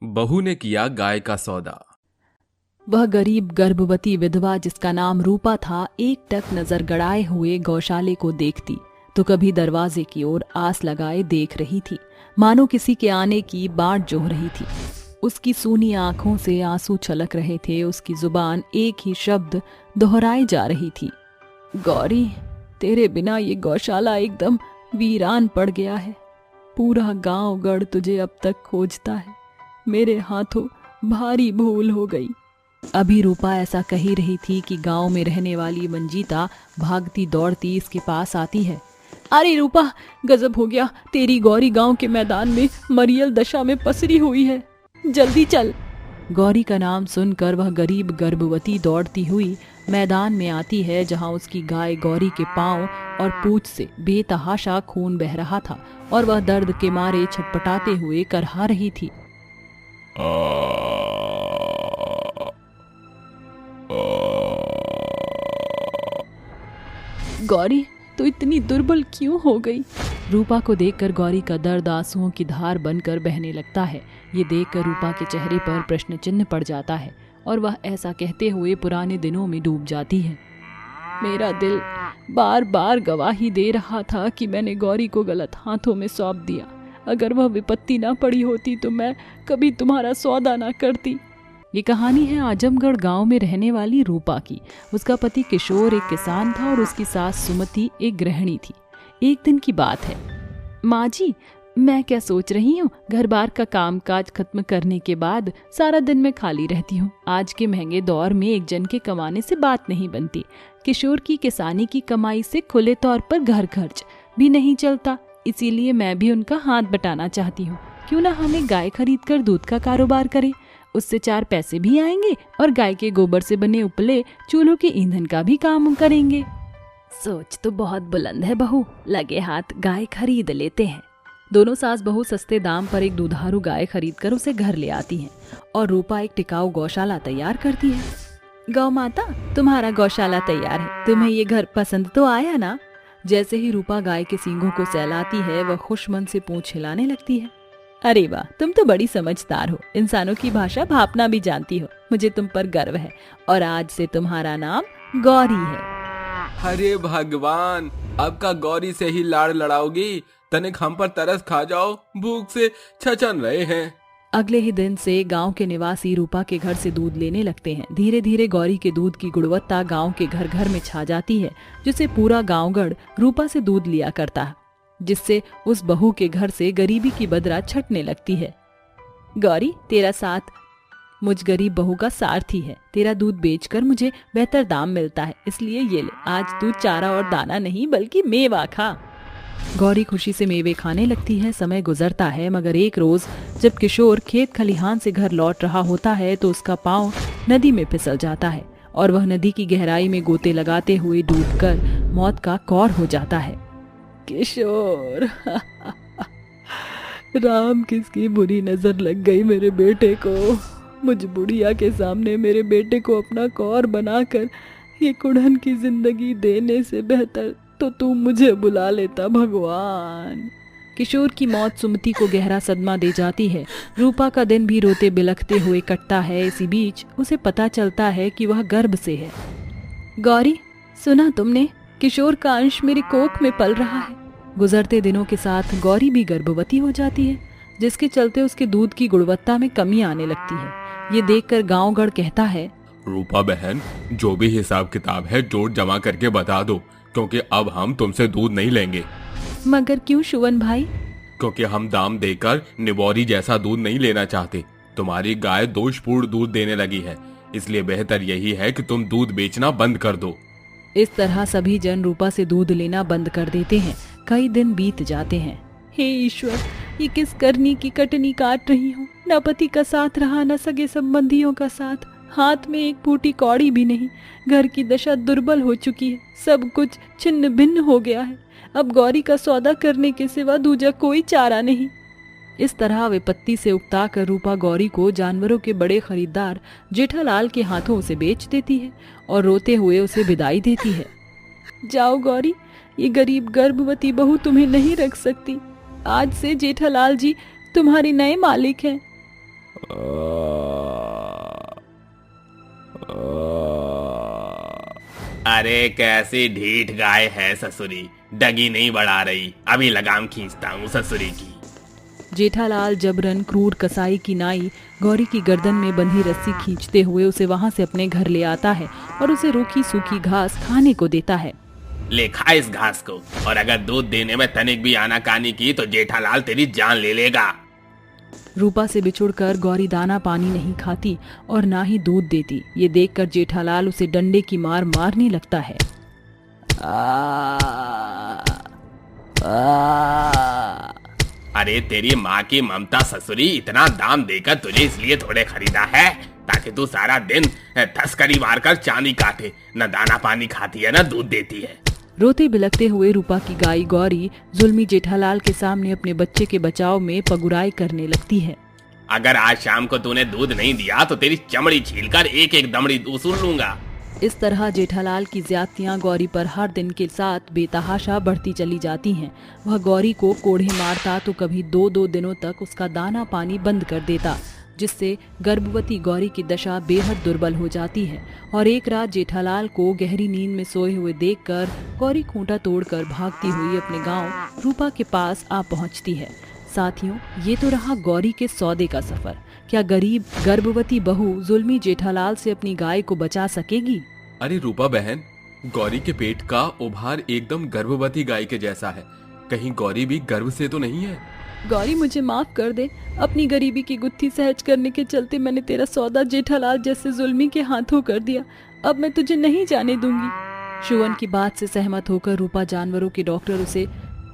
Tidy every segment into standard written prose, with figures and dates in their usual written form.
बहू ने किया गाय का सौदा। वह गरीब गर्भवती विधवा जिसका नाम रूपा था, एकटक नजर गड़ाए हुए गौशाले को देखती तो कभी दरवाजे की ओर आस लगाए देख रही थी, मानो किसी के आने की बाट जोह रही थी। उसकी सूनी आंखों से आंसू छलक रहे थे, उसकी जुबान एक ही शब्द दोहराए जा रही थी, गौरी, तेरे बिना ये गौशाला एकदम वीरान पड़ गया है। पूरा गांव गढ़ तुझे अब तक खोजता है। मेरे हाथों भारी भूल हो गई। अभी रूपा ऐसा कही रही थी कि गांव में रहने वाली मंजीता भागती दौड़ती इसके पास आती है। अरे रूपा, गजब हो गया, तेरी गौरी गांव के मैदान में मरियल दशा में पसरी हुई है, जल्दी चल। गौरी का नाम सुनकर वह गरीब गर्भवती दौड़ती हुई मैदान में आती है, जहां उसकी गाय गौरी के पांव और पूंछ से बेतहाशा खून बह रहा था और वह दर्द के मारे छटपटाते हुए करहा रही थी। गौरी, तो इतनी दुर्बल क्यों हो गई? रूपा को देखकर गौरी का दर्द आंसुओं की धार बनकर बहने लगता है। ये देखकर रूपा के चेहरे पर प्रश्न चिन्ह पड़ जाता है और वह ऐसा कहते हुए पुराने दिनों में डूब जाती है। मेरा दिल बार बार गवाही दे रहा था कि मैंने गौरी को गलत हाथों में सौंप दिया। अगर वह विपत्ति ना पड़ी होती तो मैं कभी तुम्हारा सौदा ना करती। ये कहानी है आजमगढ़ गांव में रहने वाली रूपा की। उसका पति किशोर एक किसान था और उसकी सास सुमति एक गृहिणी थी। एक दिन की बात है। माँ जी, मैं क्या सोच रही हूँ, घर बार का कामकाज खत्म करने के बाद सारा दिन मैं खाली रहती हूँ। आज के महंगे दौर में एक जन के कमाने से बात नहीं बनती। किशोर की किसानी की कमाई से खुले तौर पर घर खर्च भी नहीं चलता, इसीलिए मैं भी उनका हाथ बटाना चाहती हूँ। क्यों ना हम एक गाय खरीद कर दूध का कारोबार करें, उससे 4 पैसे भी आएंगे और गाय के गोबर से बने उपले चूल्हों के ईंधन का भी काम करेंगे। सोच तो बहुत बुलंद है बहू, लगे हाथ गाय खरीद लेते हैं। दोनों सास बहू सस्ते दाम पर एक दुधारू गाय खरीदकर उसे घर ले आती हैं और रूपा एक टिकाऊ गौशाला तैयार करती है। गौ माता, तुम्हारा गौशाला तैयार है, तुम्हें ये घर पसंद तो आया ना? जैसे ही रूपा गाय के सींगों को सहलाती है, वह खुश मन से पूंछ हिलाने लगती है। अरे वाह, तुम तो बड़ी समझदार हो, इंसानों की भाषा भापना भी जानती हो। मुझे तुम पर गर्व है और आज से तुम्हारा नाम गौरी है। अरे भगवान, अब का गौरी से ही लाड़ लड़ाओगी? तनिक हम पर तरस खा जाओ, भूख से छचन रहे हैं। अगले ही दिन से गांव के निवासी रूपा के घर से दूध लेने लगते हैं। धीरे धीरे गौरी के दूध की गुणवत्ता गांव के घर घर में छा जाती है, जिससे पूरा गांवगढ़ रूपा से दूध लिया करता है, जिससे उस बहू के घर से गरीबी की बदरा छटने लगती है। गौरी, तेरा साथ मुझ गरीब बहू का सारथी है। तेरा दूध बेचकर मुझे बेहतर दाम मिलता है, इसलिए ये ले, आज तू चारा और दाना नहीं बल्कि मेवा खा। गौरी खुशी से मेवे खाने लगती है। समय गुजरता है, मगर एक रोज जब किशोर खेत खलिहान से घर लौट रहा होता है तो उसका पांव नदी में फिसल जाता है और वह नदी की गहराई में गोते लगाते हुए डूबकर मौत का कौर हो जाता है। किशोर, राम किसकी बुरी नजर लग गई मेरे बेटे को। मुझ बुढ़िया के सामने मेरे बेटे को अपना कौर बनाकर ये कुढ़न की जिंदगी देने से बेहतर तो तू मुझे बुला लेता भगवान। किशोर की मौत सुमति को गहरा सदमा दे जाती है। रूपा का दिन भी रोते बिलखते हुए कटता है। इसी बीच उसे पता चलता है कि वह गर्भ से है। गौरी, सुना तुमने, किशोर का अंश मेरी कोख में पल रहा है। गुजरते दिनों के साथ गौरी भी गर्भवती हो जाती है, जिसके चलते उसके दूध की गुणवत्ता में कमी आने लगती है। ये देखकर गांवगढ़ कहता है, रूपा बहन, जो भी हिसाब किताब है जोड़ जमा करके बता दो, क्योंकि अब हम तुमसे दूध नहीं लेंगे। मगर क्यों शुवन भाई? क्योंकि हम दाम देकर निबौरी जैसा दूध नहीं लेना चाहते। तुम्हारी गाय दोषपूर्ण दूध देने लगी है, इसलिए बेहतर यही है कि तुम दूध बेचना बंद कर दो। इस तरह सभी जन रूपा से दूध लेना बंद कर देते हैं। कई दिन बीत जाते हैं। हे ईश्वर, ये किस करनी की कटनी काट रही हूँ। न पति का साथ रहा, न सगे संबंधियों का साथ, हाथ में एक फूटी कौड़ी भी नहीं। घर की दशा दुर्बल हो चुकी है, सब कुछ छिन्न भिन्न हो गया है। अब गौरी का सौदा करने के सिवा दूजा कोई चारा नहीं। इस तरह विपत्ति से उकता कर रूपा गौरी को जानवरों के बड़े खरीदार जेठालाल के हाथों उसे बेच देती है और रोते हुए उसे विदाई देती है। जाओ गौरी, ये गरीब गर्भवती बहू तुम्हें नहीं रख सकती। आज से जेठालाल जी तुम्हारे नए मालिक हैं। अरे कैसी ढीठ गाय है ससुरी, डगी नहीं बढ़ा रही, अभी लगाम खींचता हूँ ससुरी की। जेठालाल जबरन क्रूर कसाई की नाई गौरी की गर्दन में बंधी रस्सी खींचते हुए उसे वहां से अपने घर ले आता है और उसे रूखी सूखी घास खाने को देता है। ले खा इस घास को, और अगर दूध देने में तनिक भी आनाकानी की तो जेठालाल तेरी जान ले लेगा। रूपा से बिछुड़कर गौरी दाना पानी नहीं खाती और ना ही दूध देती। ये देखकर जेठालाल उसे डंडे की मार मारने लगता है। अरे तेरी माँ की ममता ससुरी, इतना दाम देकर तुझे इसलिए थोड़े खरीदा है ताकि तू सारा दिन तस्करी मारकर चांदी काटे, न दाना पानी खाती है न दूध देती है। रोते बिलखते हुए रूपा की गाय गौरी जुल्मी जेठालाल के सामने अपने बच्चे के बचाव में पगुराई करने लगती है। अगर आज शाम को तूने दूध नहीं दिया तो तेरी चमड़ी छीलकर एक एक दमड़ी वसूल लूंगा। इस तरह जेठालाल की ज्यादतियां गौरी पर हर दिन के साथ बेतहाशा बढ़ती चली जाती हैं। वह गौरी को कोड़े मारता तो कभी 2-2 दिनों तक उसका दाना पानी बंद कर देता, जिससे गर्भवती गौरी की दशा बेहद दुर्बल हो जाती है। और एक रात जेठालाल को गहरी नींद में सोए हुए देखकर गौरी खूंटा तोड़कर भागती हुई अपने गांव रूपा के पास आ पहुंचती है। साथियों, ये तो रहा गौरी के सौदे का सफर। क्या गरीब गर्भवती बहू जुल्मी जेठालाल से अपनी गाय को बचा सकेगी? अरे रूपा बहन, गौरी के पेट का उभार एकदम गर्भवती गाय के जैसा है। कहीं गौरी भी गर्भ से तो नहीं है? गौरी, मुझे माफ कर दे। अपनी गरीबी की गुत्थी सहज करने के चलते मैंने तेरा सौदा जेठालाल जैसे जुल्मी के हाथों कर दिया। अब मैं तुझे नहीं जाने दूंगी। शुवन की बात से सहमत होकर रूपा जानवरों के डॉक्टर उसे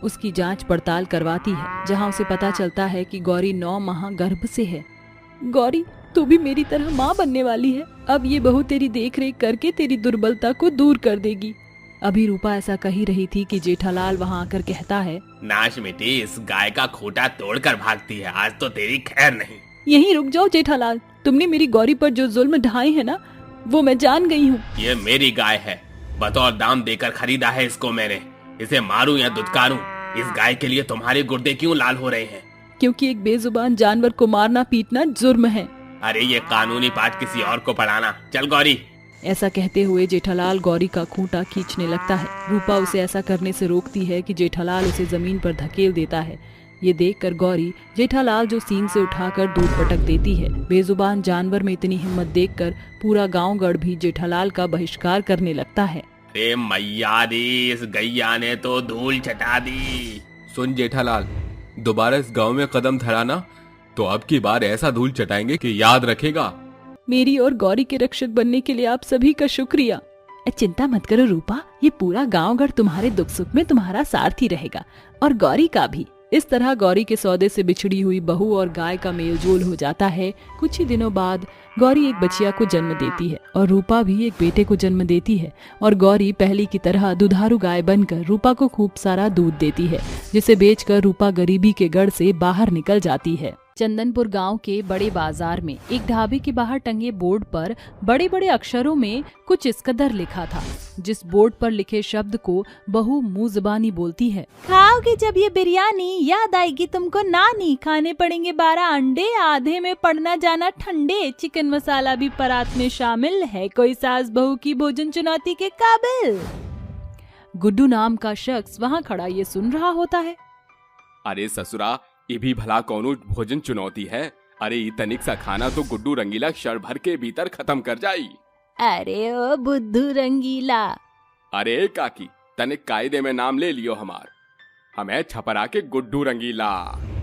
उसकी जांच पड़ताल करवाती है, जहां उसे पता चलता है कि गौरी 9 माह गर्भ से है। गौरी, तू भी मेरी तरह माँ बनने वाली है। अब ये बहू तेरी देखरेख करके तेरी दुर्बलता को दूर कर देगी। अभी रूपा ऐसा कही रही थी कि जेठालाल वहां आकर कहता है, नाश मिटी, इस गाय का खूंटा तोड़कर भागती है, आज तो तेरी खैर नहीं। यहीं रुक जाओ जेठालाल, तुमने मेरी गौरी पर जो जुल्म ढाए है ना, वो मैं जान गई हूँ। ये मेरी गाय है, बतौर दाम देकर खरीदा है इसको मैंने। इसे मारूं या दुत्कारूं, इस गाय के लिए तुम्हारे गुर्दे क्यों लाल हो रहे हैं? क्योंकि एक बेजुबान जानवर को मारना पीटना जुर्म है। अरे ये कानूनी पाठ किसी और को पढ़ाना। चल गौरी। ऐसा कहते हुए जेठालाल गौरी का खूंटा खींचने लगता है। रूपा उसे ऐसा करने से रोकती है कि जेठालाल उसे जमीन पर धकेल देता है। ये देखकर गौरी जेठालाल जो सींग से उठाकर दूध पटक देती है। बेजुबान जानवर में इतनी हिम्मत देखकर पूरा गांव गढ़ भी जेठालाल का बहिष्कार करने लगता है। अरे मैया दी, इस गैया ने तो धूल चटा दी। सुन जेठालाल, दोबारा इस गांव में कदम धराना तो अब की बार ऐसा धूल चटाएंगे कि याद रखेगा। मेरी और गौरी के रक्षक बनने के लिए आप सभी का शुक्रिया। चिंता मत करो रूपा, ये पूरा गांव-गढ़ तुम्हारे दुख सुख में तुम्हारा सारथी रहेगा, और गौरी का भी। इस तरह गौरी के सौदे से बिछड़ी हुई बहू और गाय का मेलजोल हो जाता है। कुछ ही दिनों बाद गौरी एक बचिया को जन्म देती है और रूपा भी एक बेटे को जन्म देती है। और गौरी पहली की तरह दुधारू गाय बनकर रूपा को खूब सारा दूध देती है, जिसे बेचकर रूपा गरीबी के गढ़ से बाहर निकल जाती है। चंदनपुर गांव के बड़े बाजार में एक ढाबे के बाहर टंगे बोर्ड पर बड़े बड़े अक्षरों में कुछ इस कदर लिखा था, जिस बोर्ड पर लिखे शब्द को बहू मुंह ज़बानी बोलती है। खाओगे जब ये बिरयानी, याद आएगी तुमको नानी। खाने पड़ेंगे 12 अंडे, आधे में पड़ना जाना ठंडे। चिकन मसाला भी परात में शामिल है, कोई सास बहू की भोजन चुनौती के काबिल। गुड्डू नाम का शख्स वहाँ खड़ा ये सुन रहा होता है। अरे ससुरा, ये भी भला कौनो भोजन चुनौती है? अरे तनिक सा खाना तो गुड्डू रंगीला क्षण भर के भीतर खत्म कर जाई। अरे ओ बुद्धू रंगीला। अरे काकी, तनिक कायदे में नाम ले लियो हमार। हमें छपरा के गुड्डू रंगीला।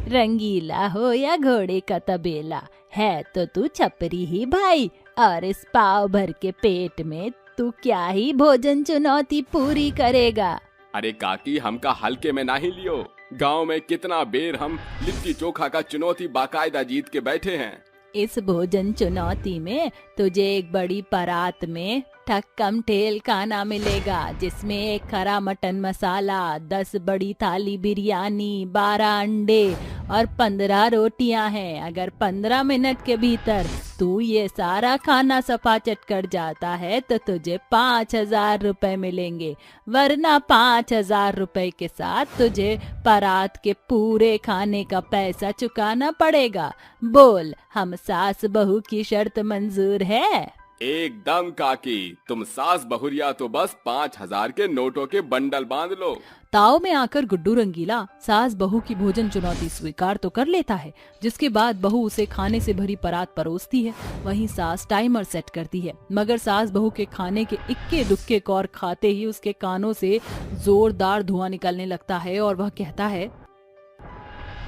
रंगीला हो या घोड़े का तबेला, है तो तू छपरी ही भाई। और इस पाव भर के पेट में तू क्या ही भोजन चुनौती पूरी करेगा? अरे काकी, हमका हल्के में ना ही लियो। गांव में कितना बेर हम लिट्टी चोखा का चुनौती बाकायदा जीत के बैठे हैं। इस भोजन चुनौती में तुझे एक बड़ी परात में ठक्कम ठेल खाना मिलेगा, जिसमें एक खरा मटन मसाला, 10 बड़ी थाली बिरयानी, 12 अंडे और 15 रोटियां हैं। अगर 15 मिनट के भीतर तू ये सारा खाना सपाचट कर जाता है तो तुझे 5,000 रुपए मिलेंगे, वरना 5,000 रुपए के साथ तुझे बारात के पूरे खाने का पैसा चुकाना पड़ेगा। बोल, हम सास बहू की शर्त मंजूर है? एकदम काकी, तुम सास बहुरिया तो बस 5,000 के नोटों के बंडल बांध लो। ताव में आकर गुड्डू रंगीला सास बहू की भोजन चुनौती स्वीकार तो कर लेता है, जिसके बाद बहू उसे खाने से भरी परात परोसती है। वहीं सास टाइमर सेट करती है, मगर सास बहू के खाने के इक्के दुक्के कौर खाते ही उसके कानों से जोरदार धुआं निकलने लगता है और वह कहता है,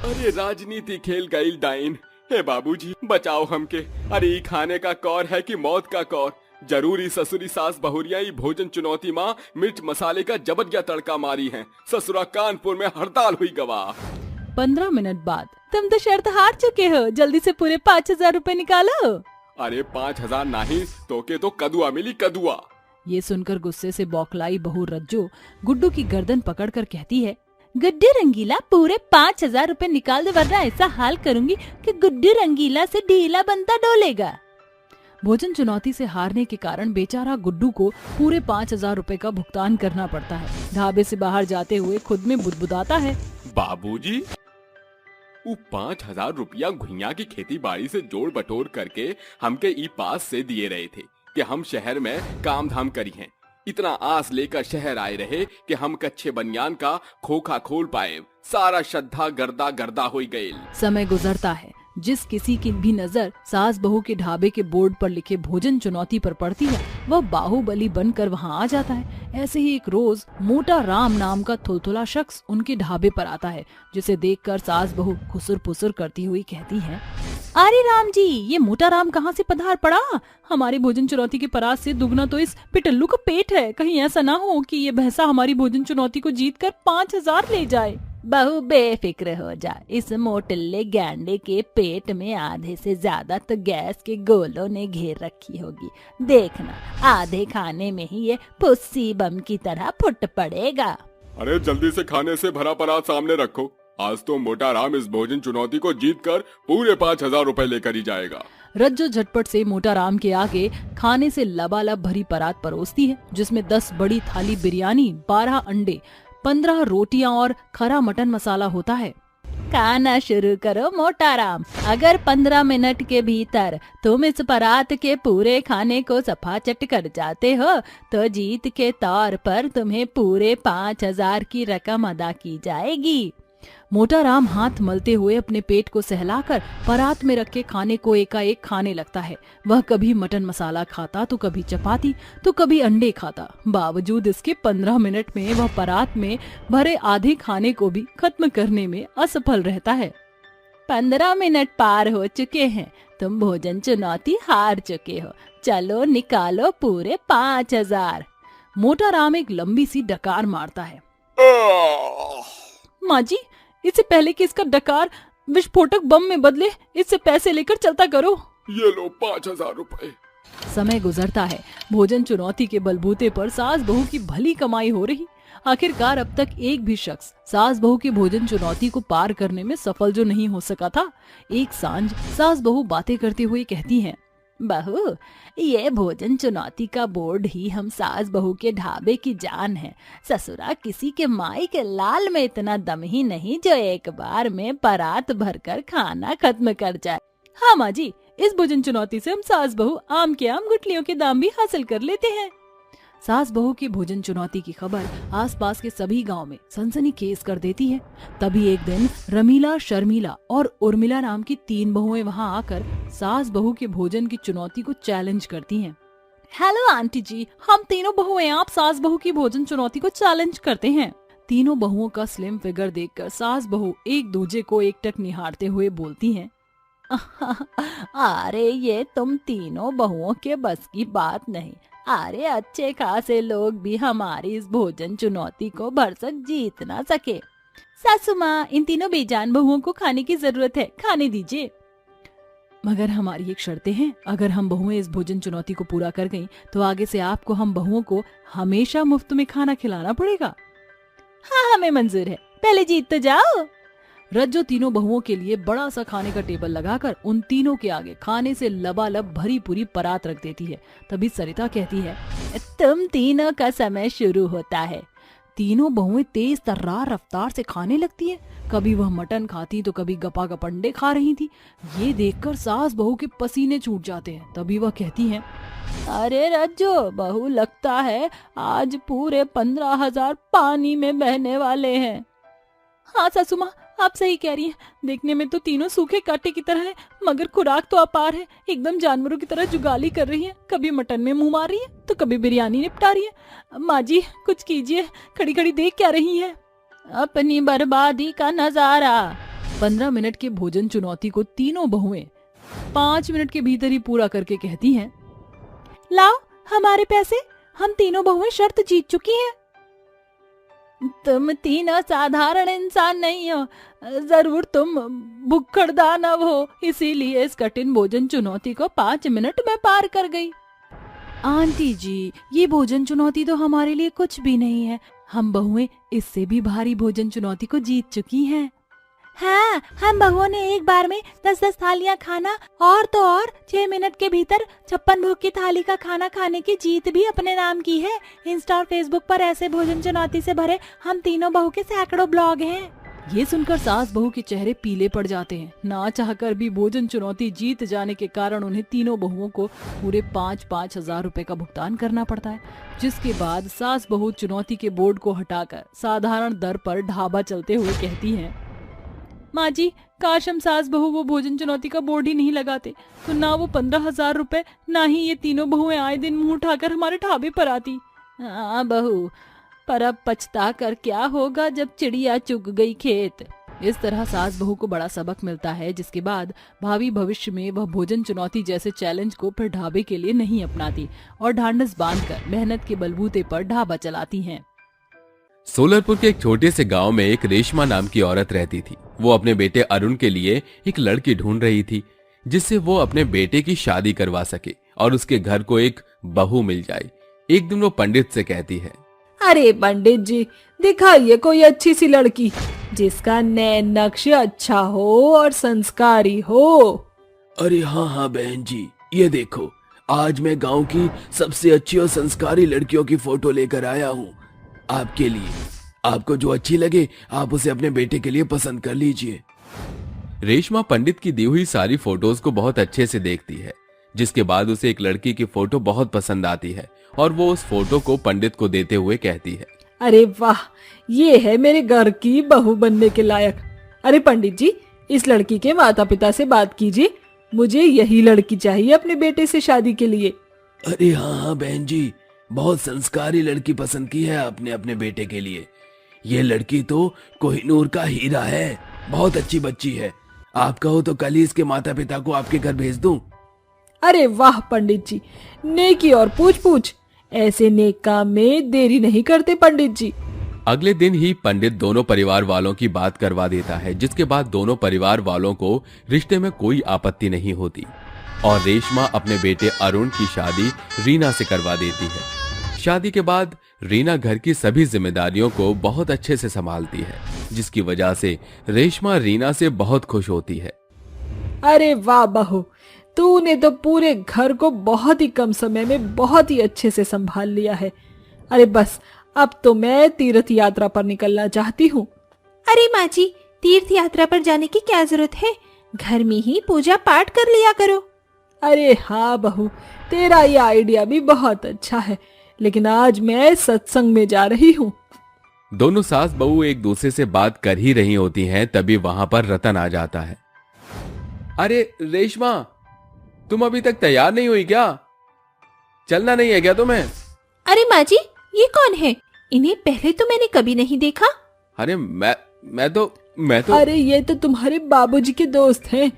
अरे राजनीति खेल गई डाइन। हे बाबूजी बचाओ हमके। अरे ई खाने का कौर है कि मौत का कौर। जरूरी ससुरी सास बहुरिया ई भोजन चुनौती माँ मिर्च मसाले का जबरदस्त तड़का मारी है। ससुरा कानपुर में हड़ताल हुई गवाह। 15 मिनट बाद, तुम तो शर्त हार चुके हो, जल्दी से पूरे 5,000 रुपए निकालो। अरे 5,000 नहीं तो के तो कदुआ मिली कदुआ। ये सुनकर गुस्से से बौखलाई बहू रज्जो गुड्डू की गर्दन पकड़कर कहती है, गुड्डू रंगीला पूरे 5,000 रुपए निकाल दे, वरना ऐसा हाल करूंगी कि गुड्डू रंगीला से ढीला बनता डोलेगा। भोजन चुनौती से हारने के कारण बेचारा गुड्डू को पूरे 5,000 रुपए का भुगतान करना पड़ता है। ढाबे से बाहर जाते हुए खुद में बुदबुदाता है, बाबूजी वो 5,000 रुपया घुइया की खेती बाड़ी से जोड़ बटोर करके हमके ई पास से दिए रहे थे कि हम शहर में काम धाम करी हैं। इतना आस लेकर शहर आए रहे कि हम कच्चे बनियान का खोखा खोल पाए। सारा श्रद्धा गर्दा गर्दा हो गई। समय गुजरता है, जिस किसी की भी नजर सास बहू के ढाबे के बोर्ड पर लिखे भोजन चुनौती पर पड़ती है, वह बाहुबली बनकर वहां आ जाता है। ऐसे ही एक रोज मोटा राम नाम का थुलथुला शख्स उनके ढाबे पर आता है, जिसे देखकर सास बहू खुसुर पुसुर करती हुई कहती है, अरे राम जी, ये मोटा राम कहाँ से पधार पड़ा? हमारी भोजन चुनौती के परास से दुगना तो इस पिटल्लू का पेट है। कहीं ऐसा ना हो कि ये भैंसा हमारी भोजन चुनौती को जीत कर 5,000 ले जाए। बहू बेफिक्र हो जा, इस मोटल्ले गैंडे के पेट में आधे से ज्यादा तो गैस के गोलों ने घेर रखी होगी। देखना, आधे खाने में ही ये पुस्सी बम की तरह फुट पड़ेगा। अरे जल्दी से खाने से भरा परात सामने रखो। आज तो मोटा राम इस भोजन चुनौती को जीतकर पूरे 5,000 रुपए लेकर ही जाएगा। रज्जो झटपट से मोटा राम के आगे खाने से लबालब भरी परात परोसती है, जिसमें 10 बड़ी थाली बिरयानी, 12 अंडे, 15 रोटियां और खरा मटन मसाला होता है। खाना शुरू करो मोटा राम। अगर 15 मिनट के भीतर तुम इस परात के पूरे खाने को सफाचट कर जाते हो तो जीत के तौर पर तुम्हें पूरे 5,000 की रकम अदा की जाएगी। मोटा राम हाथ मलते हुए अपने पेट को सहलाकर परात में रखे खाने को एकाएक खाने लगता है। वह कभी मटन मसाला खाता तो कभी चपाती तो कभी अंडे खाता। बावजूद इसके 15 मिनट में वह परात में भरे आधे खाने को भी खत्म करने में असफल रहता है। 15 मिनट पार हो चुके हैं, तुम भोजन चुनौती हार चुके हो। चलो निकालो पूरे 5,000। मोटा राम एक लंबी सी डकार मारता है। माँ जी, इससे पहले कि इसका डकार विस्फोटक बम में बदले, इससे पैसे लेकर चलता करो। ये लो 5,000 रुपए। समय गुजरता है, भोजन चुनौती के बलबूते पर सास बहू की भली कमाई हो रही। आखिरकार अब तक एक भी शख्स सास बहू की भोजन चुनौती को पार करने में सफल जो नहीं हो सका था। एक सांझ सास बहू बातें करते हुए कहती हैं, बहू, ये भोजन चुनौती का बोर्ड ही हम सास बहू के ढाबे की जान है। ससुरा किसी के माई के लाल में इतना दम ही नहीं जो एक बार में परात भरकर खाना खत्म कर जाए। हाँ माँ जी, इस भोजन चुनौती से हम सास बहू आम के आम गुठलियों के दाम भी हासिल कर लेते हैं। सास बहू की भोजन चुनौती की खबर आसपास के सभी गांव में सनसनीखेज कर देती है। तभी एक दिन रमीला, शर्मिला और उर्मिला नाम की 3 बहुएं वहां आकर सास बहू के भोजन की चुनौती को चैलेंज करती हैं। हेलो आंटी जी, हम तीनों बहुएं आप सास बहू की भोजन चुनौती को चैलेंज करते हैं। तीनों बहुओं का स्लिम फिगर देखकर सास बहू एक दूजे को एकटक निहारते हुए बोलती हैं, अरे ये तुम तीनों बहुओं के बस की बात नहीं। अरे अच्छे खासे लोग भी हमारी इस भोजन चुनौती को भरसक जीत ना सके। सासू माँ, इन तीनों बेजान बहुओं को खाने की जरूरत है, खाने दीजिए। मगर हमारी एक शर्तें हैं। अगर हम बहुएं इस भोजन चुनौती को पूरा कर गईं, तो आगे से आपको हम बहुओं को हमेशा मुफ्त में खाना खिलाना पड़ेगा। हाँ, हमें मंजूर है, पहले जीत तो जाओ। रज्जो तीनों बहुओं के लिए बड़ा सा खाने का टेबल लगाकर उन तीनों के आगे खाने से लबालब भरी पूरी परात रख देती है। तभी सरिता कहती है, तुम तीनों का समय शुरू होता है। तीनों बहुएं तेज तर्रार रफ्तार से खाने लगती है। कभी वह मटन खाती तो कभी गपागप अंडे खा रही थी। ये देखकर सास बहू के पसीने छूट जाते हैं। तभी वह कहती हैं, अरे रज्जो बहू, लगता है आज पूरे 15,000 पानी में बहने वाले हैं। हाँ सासू माँ, आप सही कह रही हैं। देखने में तो तीनों सूखे कांटे की तरह है, मगर खुराक तो अपार है। एकदम जानवरों की तरह जुगाली कर रही है। कभी मटन में मुंह मार रही है तो कभी बिरयानी निपटा रही है। माँ जी कुछ कीजिए, खड़ी खड़ी देख क्या रही है? अपनी बर्बादी का नजारा। 15 मिनट के भोजन चुनौती को तीनों बहुएं 5 मिनट के भीतर ही पूरा करके कहती हैं, लाओ हमारे पैसे, हम तीनों बहुएं शर्त जीत चुकी हैं। तुम तीनों साधारण इंसान नहीं हो, जरूर तुम भुक्खड़ दानव हो, इसीलिए इस कठिन भोजन चुनौती को 5 मिनट में पार कर गई। आंटी जी, ये भोजन चुनौती तो हमारे लिए कुछ भी नहीं है। हम बहुएं इससे भी भारी भोजन चुनौती को जीत चुकी हैं। हाँ, हम बहुओं ने एक बार में 10-10 थालियां खाना और तो और 6 मिनट के भीतर 56 भोग की थाली का खाना खाने की जीत भी अपने नाम की है। इंस्टा और फेसबुक पर ऐसे भोजन चुनौती से भरे हम तीनों बहू के सैकड़ों ब्लॉग हैं। ये सुनकर सास बहू के चेहरे पीले पड़ जाते हैं। ना चाहकर भी भोजन चुनौती जीत जाने के कारण उन्हें तीनों बहुओं को पूरे 5-5 हजार रुपए का भुगतान करना पड़ता है। जिसके बाद सास बहू चुनौती के बोर्ड को हटाकर साधारण दर पर ढाबा चलते हुए कहती हैं, माँ जी, काश हम सास बहू वो भोजन चुनौती का बोर्ड ही नहीं लगाते, तो ना वो 15,000 रुपए, ना ही ये तीनों बहुएं आए दिन मुंह उठाकर हमारे ढाबे पर आती। हाँ बहू, पर अब पछता कर क्या होगा जब चिड़िया चुग गई खेत। इस तरह सास बहू को बड़ा सबक मिलता है, जिसके बाद भावी भविष्य में वह भोजन चुनौती जैसे चैलेंज को फिर ढाबे के लिए नहीं अपनाती और ढांढस बांधकर मेहनत के बलबूते पर ढाबा चलाती हैं। सोलरपुर के एक छोटे से गांव में एक रेशमा नाम की औरत रहती थी। वो अपने बेटे अरुण के लिए एक लड़की ढूंढ रही थी, जिससे वो अपने बेटे की शादी करवा सके और उसके घर को एक बहू मिल जाए। एक दिन वो पंडित से कहती है, अरे पंडित जी, दिखाइए कोई अच्छी सी लड़की जिसका नैन नक्श अच्छा हो और संस्कारी हो। अरे हाँ बहन जी, ये देखो, आज मैं गांव की सबसे अच्छी और संस्कारी लड़कियों की फोटो लेकर आया हूँ आपके लिए। आपको जो अच्छी लगे आप उसे अपने बेटे के लिए पसंद कर लीजिए। रेशमा पंडित की दी हुई सारी फोटोज को बहुत अच्छे से देखती है, जिसके बाद उसे एक लड़की की फोटो बहुत पसंद आती है और वो उस फोटो को पंडित को देते हुए कहती है, अरे वाह, ये है मेरे घर की बहू बनने के लायक। अरे पंडित जी, इस लड़की के माता पिता से बात कीजिए, मुझे यही लड़की चाहिए अपने बेटे से शादी के लिए। अरे हाँ बहन जी, बहुत संस्कारी लड़की पसंद की है आपने अपने बेटे के लिए। ये लड़की तो कोहिनूर का हीरा है, बहुत अच्छी बच्ची है। आप कहो तो कल ही इसके माता पिता को आपके घर भेज दूं। अरे वाह पंडित जी, नेकी और पूछ पूछ, ऐसे नेक काम में देरी नहीं करते पंडित जी। अगले दिन ही पंडित दोनों परिवार वालों की बात करवा देता है, जिसके बाद दोनों परिवार वालों को रिश्ते में कोई आपत्ति नहीं होती और रेशमा अपने बेटे अरुण की शादी रीना से करवा देती है। शादी के बाद रीना घर की सभी जिम्मेदारियों को बहुत अच्छे से संभालती है, जिसकी वजह से रेशमा रीना से बहुत खुश होती है। अरे वाह बहू, तूने तो पूरे घर को बहुत ही कम समय में बहुत ही अच्छे से संभाल लिया है। अरे बस, अब तो मैं तीर्थ यात्रा पर निकलना चाहती हूँ। अरे माँ जी, तीर्थ यात्रा पर जाने की क्या जरूरत है, घर में ही पूजा पाठ कर लिया करो। अरे हाँ बहू, तेरा ये आइडिया भी बहुत अच्छा है, लेकिन आज मैं सत्संग में जा रही हूँ। दोनों सास बहू एक दूसरे से बात कर ही रही होती हैं, तभी वहां पर रतन आ जाता है। अरे रेशमा, तुम अभी तक तैयार नहीं हुई क्या? चलना नहीं है क्या तुम्हें? अरे माँ जी, ये कौन है? इन्हें पहले तो मैंने कभी नहीं देखा। अरे मैं तो अरे ये तो तुम्हारे बाबूजी के दोस्त हैं।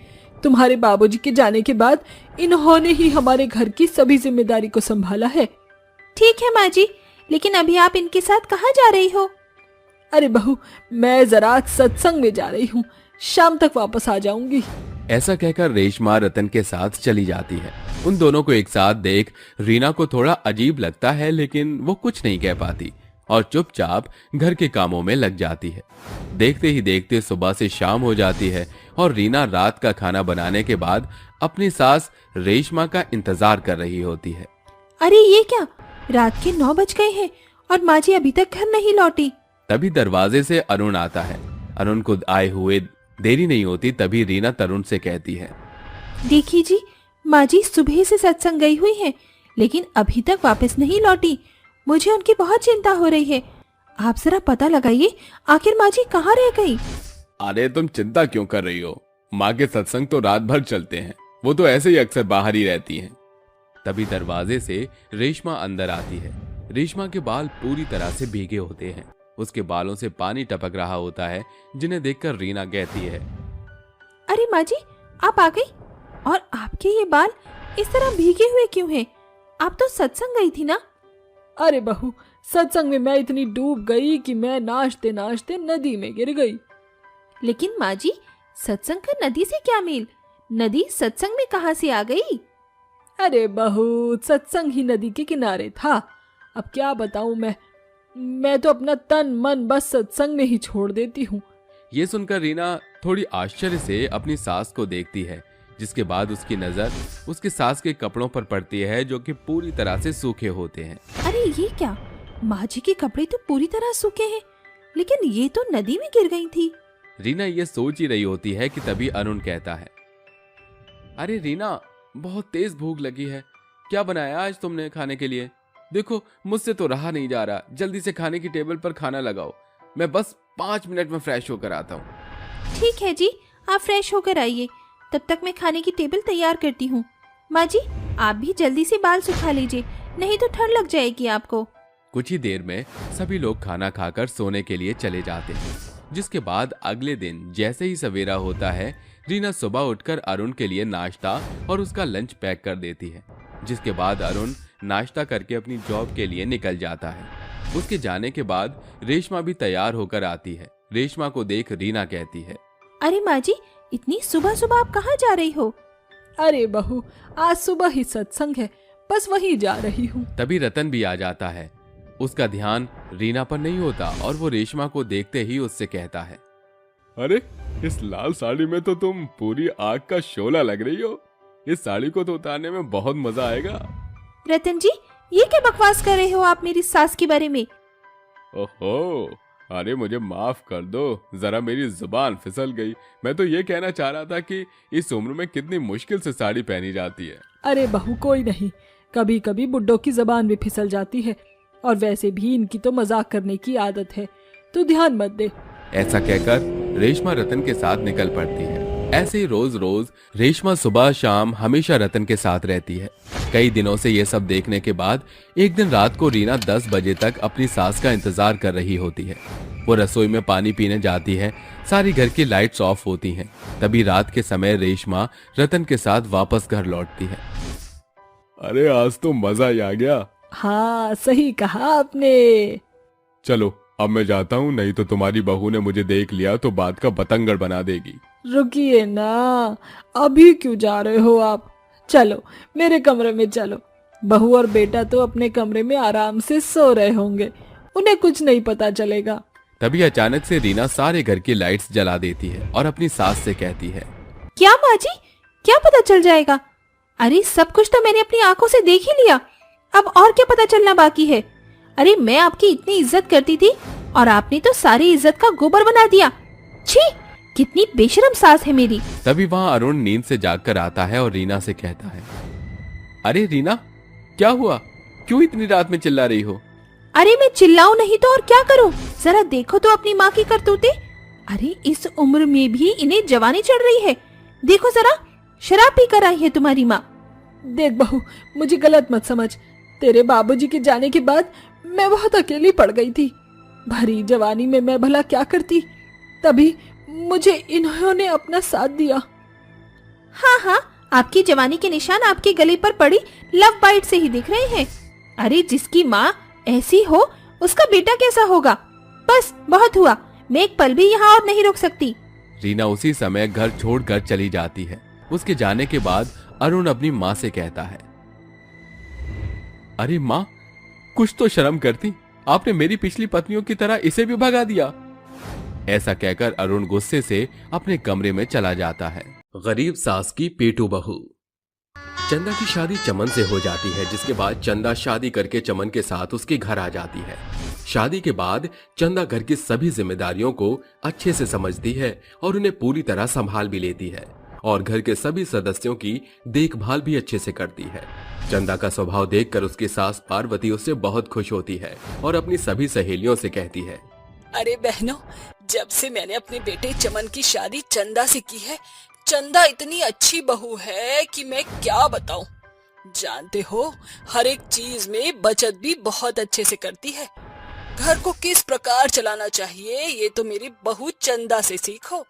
तुम्हारे बाबूजी के जाने के बाद इन्होंने ही हमारे घर की सभी जिम्मेदारी को संभाला है। ठीक है माँ जी, लेकिन अभी आप इनके साथ कहाँ जा रही हो? अरे बहू, मैं जरा सत्संग में जा रही हूँ, शाम तक वापस आ जाऊंगी। ऐसा कहकर रेशमा रतन के साथ चली जाती है। उन दोनों को एक साथ देख रीना को थोड़ा अजीब लगता है, लेकिन वो कुछ नहीं कह पाती और चुपचाप घर के कामों में लग जाती है। देखते ही देखते सुबह से शाम हो जाती है और रीना रात का खाना बनाने के बाद अपनी सास रेशमा का इंतजार कर रही होती है। अरे ये क्या, रात के 9 बज गए हैं और माँ जी अभी तक घर नहीं लौटी। तभी दरवाजे से अरुण आता है। अरुण को आए हुए देरी नहीं होती, तभी रीना तरुण से कहती है, देखिए जी, माँ जी सुबह से सत्संग गई हुई हैं, लेकिन अभी तक वापस नहीं लौटी। मुझे उनकी बहुत चिंता हो रही है। आप जरा पता लगाइए आखिर माँ जी कहाँ रह गई। अरे तुम चिंता क्यों कर रही हो, माँ के सत्संग तो रात भर चलते हैं, वो तो ऐसे ही अक्सर बाहर ही रहती हैं। तभी दरवाजे से रेशमा अंदर आती है। रेशमा के बाल पूरी तरह से भीगे होते हैं, उसके बालों से पानी टपक रहा होता है, जिन्हें देखकर रीना कहती है, अरे माँ जी आप आ गई, और आपके ये बाल इस तरह भीगे हुए क्यों हैं? आप तो सत्संग गई थी ना। अरे बहू, सत्संग में मैं इतनी डूब गई कि मैं नाचते नाचते नदी में गिर गई। लेकिन माँ जी, सत्संग का नदी से क्या मेल? नदी सत्संग में कहाँ से आ गई? अरे बहू, सत्संग ही नदी के किनारे था। अब क्या बताऊं मैं तो अपना तन मन बस सत्संग में ही छोड़ देती हूँ। ये सुनकर रीना थोड़ी आश्चर्य से अपनी सास को देखती है, जिसके बाद उसकी नजर उसके सास के कपड़ों पर पड़ती है, जो कि पूरी तरह से सूखे होते हैं। अरे ये क्या, माँ जी के कपड़े तो पूरी तरह सूखे हैं, लेकिन ये तो नदी में गिर गई थी। रीना ये सोच ही रही होती है कि तभी अरुण कहता है, अरे रीना, बहुत तेज भूख लगी है, क्या बनाया आज तुमने खाने के लिए? देखो मुझसे तो रहा नहीं जा रहा, जल्दी से खाने की टेबल पर खाना लगाओ, मैं बस 5 मिनट में फ्रेश होकर आता हूँ। ठीक है जी, आप फ्रेश होकर आइए, तब तक मैं खाने की टेबल तैयार करती हूँ। माँ जी आप भी जल्दी से बाल सुखा लीजिए, नहीं तो ठंड लग जाएगी आपको। कुछ ही देर में सभी लोग खाना खाकर सोने के लिए चले जाते हैं, जिसके बाद अगले दिन जैसे ही सवेरा होता है, रीना सुबह उठकर अरुण के लिए नाश्ता और उसका लंच पैक कर देती है। जिसके बाद अरुण नाश्ता करके अपनी जॉब के लिए निकल जाता है। उसके जाने के बाद रेशमा भी तैयार होकर आती है। रेशमा को देख रीना कहती है, अरे माँ जी, इतनी सुबह सुबह आप कहाँ जा रही हो? अरे बहू, आज सुबह ही सत्संग है, बस वहीं जा रही हूँ। तभी रतन भी आ जाता है। उसका ध्यान रीना पर नहीं होता और वो रेशमा को देखते ही उससे कहता है, अरे इस लाल साड़ी में तो तुम पूरी आग का शोला लग रही हो, इस साड़ी को तो उतारने में बहुत मजा आएगा। रतन जी, ये क्या बकवास कर रहे हो आप मेरी सास के बारे में? ओहो, अरे मुझे माफ कर दो, जरा मेरी जुबान फिसल गई। मैं तो ये कहना चाह रहा था कि इस उम्र में कितनी मुश्किल से साड़ी पहनी जाती है। अरे बहू कोई नहीं, कभी कभी बुड्ढों की जबान भी फिसल जाती है, और वैसे भी इनकी तो मजाक करने की आदत है, तो ध्यान मत दे। ऐसा कहकर रेशमा रतन के साथ निकल पड़ती है। ऐसे ही रोज रोज रेशमा सुबह शाम हमेशा रतन के साथ रहती है। कई दिनों से ये सब देखने के बाद एक दिन रात को रीना 10 बजे तक अपनी सास का इंतजार कर रही होती है। वो रसोई में पानी पीने जाती है, सारी घर की लाइट्स ऑफ होती हैं। तभी रात के समय रेशमा रतन के साथ वापस घर लौटती है। अरे आज तो मजा ही आ गया। हाँ सही कहा आपने। चलो अब मैं जाता हूँ, नहीं तो तुम्हारी बहू ने मुझे देख लिया तो बात का बतंगड़ बना देगी। रुकिए ना, अभी क्यों जा रहे हो आप? चलो मेरे कमरे में चलो। बहू और बेटा तो अपने कमरे में आराम से सो रहे होंगे, उन्हें कुछ नहीं पता चलेगा। तभी अचानक से रीना सारे घर की लाइट्स जला देती है और अपनी सास से कहती है, क्या माँ जी, क्या पता चल जाएगा? अरे सब कुछ तो मैंने अपनी आंखों से देख ही लिया, अब और क्या पता चलना बाकी है? अरे मैं आपकी इतनी इज्जत करती थी और आपने तो सारी इज्जत का गोबर बना दिया। छी, कितनी बेशरम सास है मेरी। तभी वहाँ अरुण नींद से जागकर आता है और रीना से कहता है, अरे रीना, क्या हुआ? क्यों इतनी रात में चिल्ला रही हो? अरे मैं चिल्लाऊं नहीं तो और क्या करूं? जरा देखो तो अपनी माँ की करतूतें। अरे इस उम्र में भी इन्हें जवानी चढ़ रही है। देखो जरा, शराब पी कर आई है तुम्हारी माँ। देख बहू, मुझे गलत मत समझ। तेरे बाबूजी के जाने के बाद मैं बहुत अकेली पड़ गई थी। भरी जवानी में मैं भला क्या करती, तभी मुझे इन्होंने अपना साथ दिया। हाँ हाँ, आपकी जवानी के निशान आपके गले पर पड़ी लव बाइट से ही दिख रहे हैं। अरे जिसकी माँ ऐसी हो, उसका बेटा कैसा होगा? बस बहुत हुआ, मैं एक पल भी यहाँ और नहीं रुक सकती। रीना उसी समय घर छोड़कर चली जाती है। उसके जाने के बाद अरुण अपनी माँ से कहता है, अरे माँ, कुछ तो शर्म करती, आपने मेरी पिछली पत्नियों की तरह इसे भी भगा दिया। ऐसा कहकर अरुण गुस्से से अपने कमरे में चला जाता है। गरीब सास की पेटू बहू। चंदा की शादी चमन से हो जाती है, जिसके बाद चंदा शादी करके चमन के साथ उसके घर आ जाती है। शादी के बाद चंदा घर की सभी जिम्मेदारियों को अच्छे से समझती है और उन्हें पूरी तरह संभाल भी लेती है और घर के सभी सदस्यों की देखभाल भी अच्छे से करती है। चंदा का स्वभाव देखकर उसकी सास पार्वती उससे बहुत खुश होती है और अपनी सभी सहेलियों से कहती है, अरे बहनों, जब से मैंने अपने बेटे चमन की शादी चंदा से की है, चंदा इतनी अच्छी बहू है कि मैं क्या बताऊं। जानते हो, हर एक चीज में बचत भी बहुत अच्छे से करती है। घर को किस प्रकार चलाना चाहिए ये तो मेरी बहू चंदा से सीखो।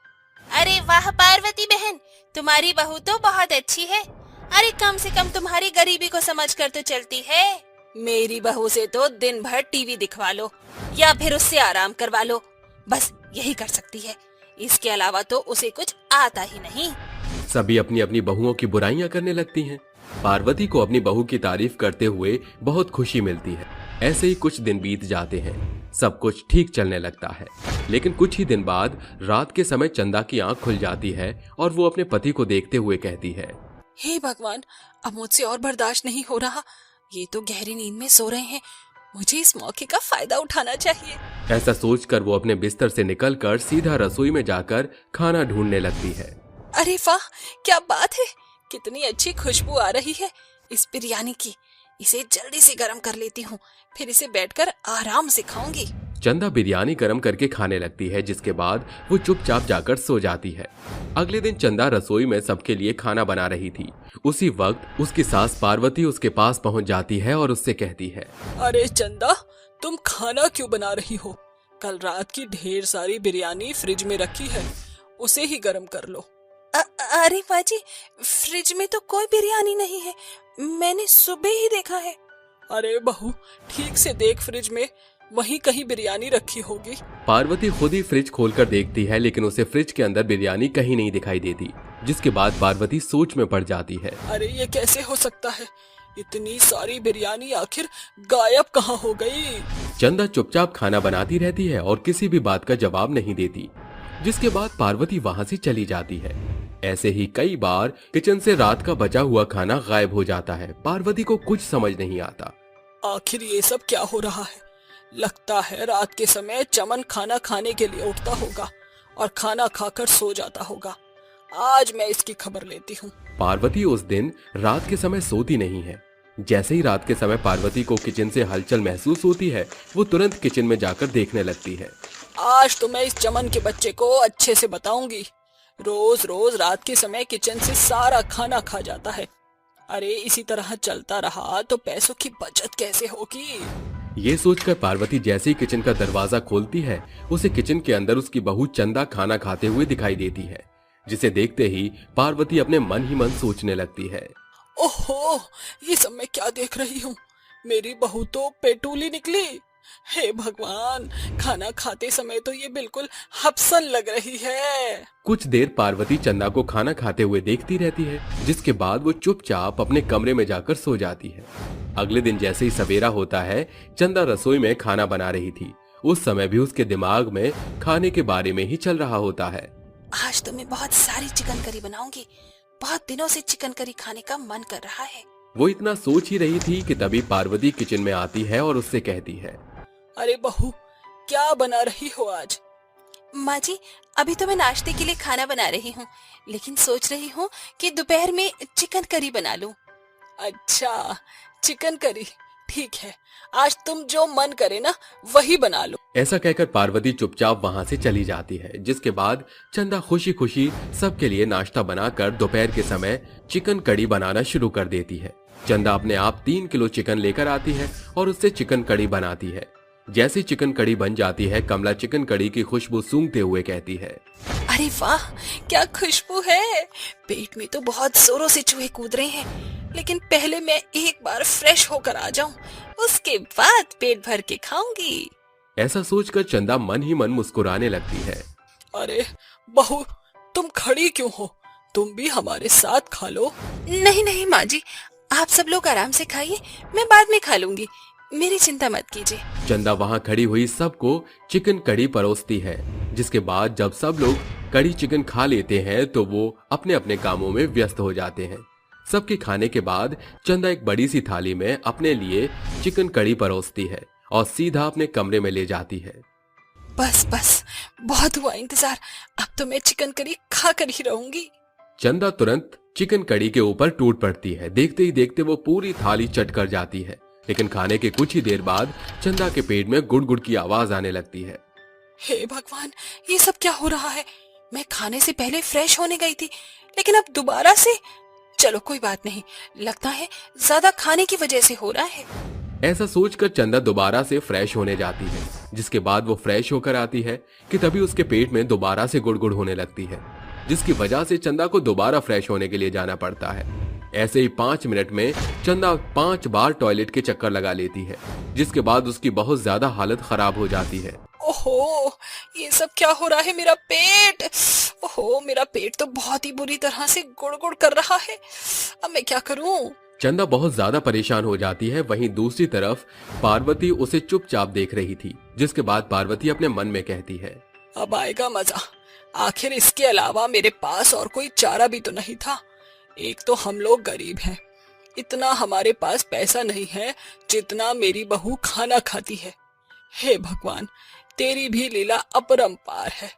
अरे वाह पार्वती बहन, तुम्हारी बहू तो बहुत अच्छी है। अरे कम से कम तुम्हारी गरीबी को समझकर तो चलती है। मेरी बहू से तो दिन भर टीवी दिखवा लो या फिर उससे आराम करवा लो, बस यही कर सकती है। इसके अलावा तो उसे कुछ आता ही नहीं। सभी अपनी अपनी बहुओं की बुराइयां करने लगती हैं। पार्वती को अपनी बहू की तारीफ करते हुए बहुत खुशी मिलती है। ऐसे ही कुछ दिन बीत जाते हैं, सब कुछ ठीक चलने लगता है। लेकिन कुछ ही दिन बाद रात के समय चंदा की आंख खुल जाती है और वो अपने पति को देखते हुए कहती है, हे भगवान, अब मुझसे और बर्दाश्त नहीं हो रहा। ये तो गहरी नींद में सो रहे हैं, मुझे इस मौके का फायदा उठाना चाहिए। ऐसा सोचकर वो अपने बिस्तर से निकलकर सीधा रसोई में जाकर खाना ढूंढने लगती है। अरे वाह, क्या बात है, कितनी अच्छी खुशबू आ रही है इस बिरयानी की। इसे जल्दी से गर्म कर लेती हूँ, फिर इसे बैठकर आराम से खाऊंगी। चंदा बिरयानी गर्म करके खाने लगती है, जिसके बाद वो चुपचाप जाकर सो जाती है। अगले दिन चंदा रसोई में सबके लिए खाना बना रही थी। उसी वक्त उसकी सास पार्वती उसके पास पहुंच जाती है और उससे कहती है, अरे चंदा, तुम खाना क्यों बना रही हो? कल रात की ढेर सारी बिरयानी फ्रिज में रखी है, उसे ही गर्म कर लो। अरे माँ जी, फ्रिज में तो कोई बिरयानी नहीं है, मैंने सुबह ही देखा है। अरे बहू, ठीक से देख, फ्रिज में वहीं कहीं बिरयानी रखी होगी। पार्वती खुद ही फ्रिज खोलकर देखती है, लेकिन उसे फ्रिज के अंदर बिरयानी कहीं नहीं दिखाई देती, जिसके बाद पार्वती सोच में पड़ जाती है। अरे ये कैसे हो सकता है? इतनी सारी बिरयानी आखिर गायब कहाँ हो गई? चंदा चुपचाप खाना बनाती रहती है और किसी भी बात का जवाब नहीं देती, जिसके बाद पार्वती वहाँ से चली जाती है। ऐसे ही कई बार किचन से रात का बचा हुआ खाना गायब हो जाता है। पार्वती को कुछ समझ नहीं आता। आखिर ये सब क्या हो रहा है? लगता है रात के समय चमन खाना खाने के लिए उठता होगा और खाना खाकर सो जाता होगा। आज मैं इसकी खबर लेती हूँ। पार्वती उस दिन रात के समय सोती नहीं है। जैसे ही रात के समय पार्वती को किचन से हलचल महसूस होती है, वो तुरंत किचन में जाकर देखने लगती है। आज तो मैं इस चमन के बच्चे को अच्छे से बताऊंगी। रोज रोज रात के समय किचन से सारा खाना खा जाता है। अरे इसी तरह चलता रहा तो पैसों की बचत कैसे होगी? ये सोचकर पार्वती जैसे ही किचन का दरवाजा खोलती है, उसे किचन के अंदर उसकी बहू चंदा खाना खाते हुए दिखाई देती है, जिसे देखते ही पार्वती अपने मन ही मन सोचने लगती है, ओहो, ये सब मैं क्या देख रही हूँ? मेरी बहू तो पेटूली निकली। हे भगवान, खाना खाते समय तो ये बिल्कुल हपसन लग रही है। कुछ देर पार्वती चंदा को खाना खाते हुए देखती रहती है, जिसके बाद वो चुपचाप अपने कमरे में जाकर सो जाती है। अगले दिन जैसे ही सवेरा होता है, चंदा रसोई में खाना बना रही थी। उस समय भी उसके दिमाग में खाने के बारे में ही चल रहा होता है। आज तो मैं बहुत सारी चिकन करी बनाऊंगी। बहुत दिनों से चिकन करी खाने का मन कर रहा है। वो इतना सोच ही रही थी कि तभी पार्वती किचन में आती है और उससे कहती है, अरे बहू, क्या बना रही हो आज? माँ जी, अभी तो मैं नाश्ते के लिए खाना बना रही हूँ, लेकिन सोच रही हूँ कि दोपहर में चिकन करी बना लूं। अच्छा, चिकन करी, ठीक है। आज तुम जो मन करे ना वही बना लो। ऐसा कहकर पार्वती चुपचाप वहाँ से चली जाती है, जिसके बाद चंदा खुशी खुशी सबके लिए नाश्ता बनाकर दोपहर के समय चिकन कड़ी बनाना शुरू कर देती है। चंदा अपने आप 3 किलो चिकन लेकर आती है और उससे चिकन कड़ी बनाती है। जैसी चिकन कड़ी बन जाती है, कमला चिकन कड़ी की खुशबू सूंघते हुए कहती है, अरे वाह, क्या खुशबू है। पेट में तो बहुत जोरों से चूहे कूद रहे हैं, लेकिन पहले मैं एक बार फ्रेश होकर आ जाऊं, उसके बाद पेट भर के खाऊंगी। ऐसा सोचकर चंदा मन ही मन मुस्कुराने लगती है। अरे बहू, तुम खड़ी क्यों हो? तुम भी हमारे साथ खा लो। नहीं नहीं माँ जी, आप सब लोग आराम से खाइए, मैं बाद में खा लूंगी। मेरी चिंता मत कीजिए। चंदा वहां खड़ी हुई सबको चिकन कड़ी परोसती है, जिसके बाद जब सब लोग कड़ी चिकन खा लेते हैं तो वो अपने अपने कामों में व्यस्त हो जाते हैं। सबके खाने के बाद चंदा एक बड़ी सी थाली में अपने लिए चिकन कड़ी परोसती है और सीधा अपने कमरे में ले जाती है। बस बस, बहुत हुआ इंतजार, अब तो मैं चिकन करी खा कर ही रहूंगी। चंदा तुरंत चिकन कड़ी के ऊपर टूट पड़ती है। देखते ही देखते वो पूरी थाली चट कर जाती है, लेकिन खाने के कुछ ही देर बाद चंदा के पेट में गुड़ की आवाज आने लगती है। हे भगवान, ये सब क्या हो रहा है? मैं खाने से पहले फ्रेश होने गई थी, लेकिन अब दोबारा से। चलो कोई बात नहीं, लगता है ज्यादा खाने की वजह से हो रहा है। ऐसा सोचकर चंदा दोबारा से फ्रेश होने जाती है। जिसके बाद वो फ्रेश होकर आती है कि तभी उसके पेट में दोबारा से गुड़ होने लगती है, जिसकी वजह से चंदा को दोबारा फ्रेश होने के लिए जाना पड़ता है। ऐसे ही 5 मिनट में चंदा 5 बार टॉयलेट के चक्कर लगा लेती है, जिसके बाद उसकी बहुत ज्यादा हालत खराब हो जाती है। ओहो, ये सब क्या हो रहा है? मेरा पेट, ओहो, मेरा पेट तो बहुत ही बुरी तरह से गुड़ कर रहा है। अब मैं क्या करूं? चंदा बहुत ज्यादा परेशान हो जाती है। वहीं दूसरी तरफ पार्वती उसे चुपचाप देख रही थी, जिसके बाद पार्वती अपने मन में कहती है, अब आएगा मजा। आखिर इसके अलावा मेरे पास और कोई चारा भी तो नहीं था। एक तो हम लोग गरीब हैं, इतना हमारे पास पैसा नहीं है जितना मेरी बहू खाना खाती है। हे भगवान, तेरी भी लीला अपरंपार है,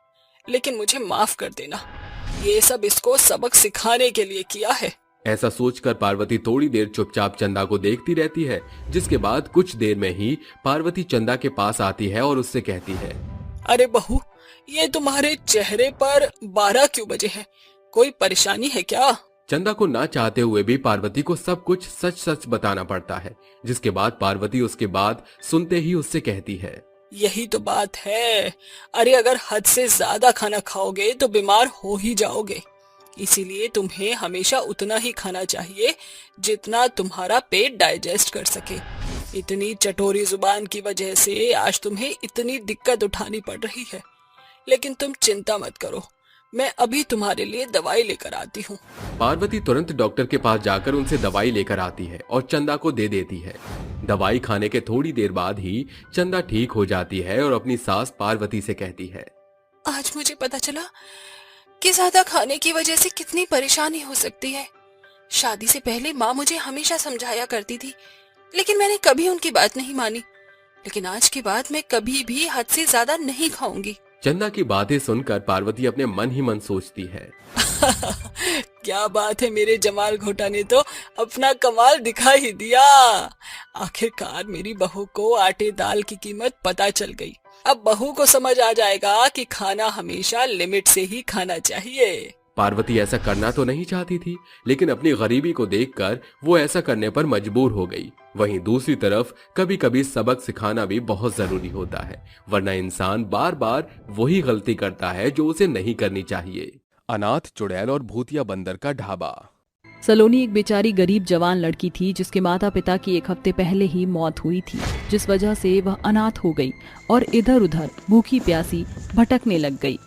लेकिन मुझे माफ कर देना। ये सब इसको सबक सिखाने के लिए किया है। ऐसा सोचकर पार्वती थोड़ी देर चुपचाप चंदा को देखती रहती है, जिसके बाद कुछ देर में ही पार्वती चंदा के पास आती है और उससे कहती है, अरे बहू, ये तुम्हारे चेहरे पर 12 क्यों बजे हैं? कोई परेशानी है क्या? चंदा को ना चाहते हुए भी पार्वती को सब कुछ सच सच बताना पड़ता है, जिसके बाद पार्वती उसके बात सुनते ही उससे कहती है, यही तो बात है। अरे अगर हद से ज्यादा खाना खाओगे तो बीमार हो ही जाओगे। इसीलिए तुम्हें हमेशा उतना ही खाना चाहिए जितना तुम्हारा पेट डाइजेस्ट कर सके। इतनी चटोरी जुबान की वजह से आज तुम्हें इतनी दिक्कत उठानी पड़ रही है, लेकिन तुम चिंता मत करो, मैं अभी तुम्हारे लिए दवाई लेकर आती हूँ। पार्वती तुरंत डॉक्टर के पास जाकर उनसे दवाई लेकर आती है और चंदा को दे देती है। दवाई खाने के थोड़ी देर बाद ही चंदा ठीक हो जाती है और अपनी सास पार्वती से कहती है, आज मुझे पता चला कि ज्यादा खाने की वजह से कितनी परेशानी हो सकती है। शादी से पहले माँ मुझे हमेशा समझाया करती थी, लेकिन मैंने कभी उनकी बात नहीं मानी। लेकिन आज के बाद मैं कभी भी हद से ज्यादा नहीं खाऊंगी। चंदा की बातें सुनकर पार्वती अपने मन ही मन सोचती है, क्या बात है, मेरे जमाल घोटा ने तो अपना कमाल दिखा ही दिया। आखिरकार मेरी बहू को आटे दाल की कीमत पता चल गई। अब बहू को समझ आ जाएगा कि खाना हमेशा लिमिट से ही खाना चाहिए। पार्वती ऐसा करना तो नहीं चाहती थी, लेकिन अपनी गरीबी को देखकर वो ऐसा करने पर मजबूर हो गई। वहीं दूसरी तरफ कभी कभी सबक सिखाना भी बहुत जरूरी होता है, वरना इंसान बार बार वही गलती करता है जो उसे नहीं करनी चाहिए। अनाथ चुड़ैल और भूतिया बंदर का ढाबा। सलोनी एक बेचारी गरीब जवान लड़की थी जिसके माता पिता की 1 हफ्ते पहले ही मौत हुई थी, जिस वजह से वह अनाथ हो गई और इधर उधर भूखी प्यासी भटकने लग गई।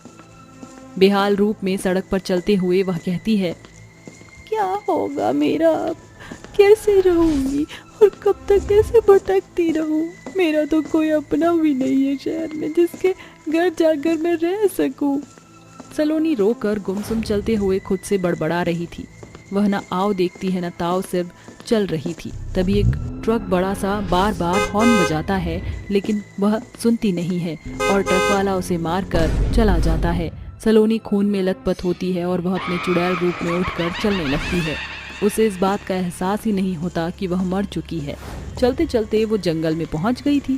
बेहाल रूप में सड़क पर चलते हुए वह कहती है, क्या होगा मेरा अब? कैसे रहूंगी और कब तक ऐसे भटकती रहूं? मेरा तो कोई अपना भी नहीं है शहर में जिसके घर जाकर मैं रह सकूं। सलोनी रोकर गुमसुम चलते हुए खुद से बड़बड़ा रही थी। वह न आओ देखती है न ताव सिर्फ चल रही थी। तभी एक ट्रक बड़ा सा बार बार हॉर्न बजाता है, लेकिन वह सुनती नहीं है और ट्रक वाला उसे मार कर चला जाता है। सलोनी खून में लथपथ होती है और वह अपने चुड़ैल रूप में उठकर चलने लगती है। उसे इस बात का एहसास ही नहीं होता कि वह मर चुकी है। चलते चलते वो जंगल में पहुंच गई थी।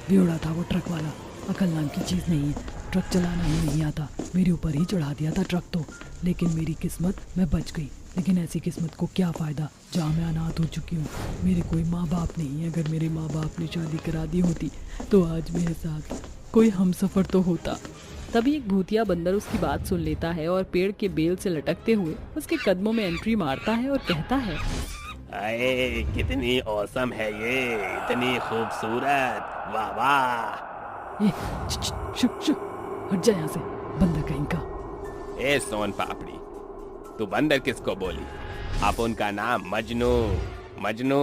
बेवड़ा था वो ट्रक वाला, अकल नाम की चीज़ नहीं है। ट्रक चलाना ही नहीं आता, मेरे ऊपर ही चढ़ा दिया था ट्रक तो। लेकिन मेरी किस्मत, मैं बच गई। लेकिन ऐसी किस्मत को क्या फ़ायदा जहाँ मैं अनाथ हो चुकी हूँ। मेरे कोई माँ बाप नहीं है। अगर मेरे माँ बाप ने शादी करा दी होती तो आज मेरे साथ कोई हमसफ़र तो होता। तभी एक भूतिया बंदर उसकी बात सुन लेता है और पेड़ के बेल से लटकते हुए उसके कदमों में एंट्री मारता है और कहता है, अरे कितनी औसम है ये, इतनी खूबसूरत, वाह वाह। ये शुक शुक हट जा यहाँ से, बंदर कहीं का। ए सोन पापड़ी, तू बंदर किसको बोली? आप उनका नाम मजनू मजनू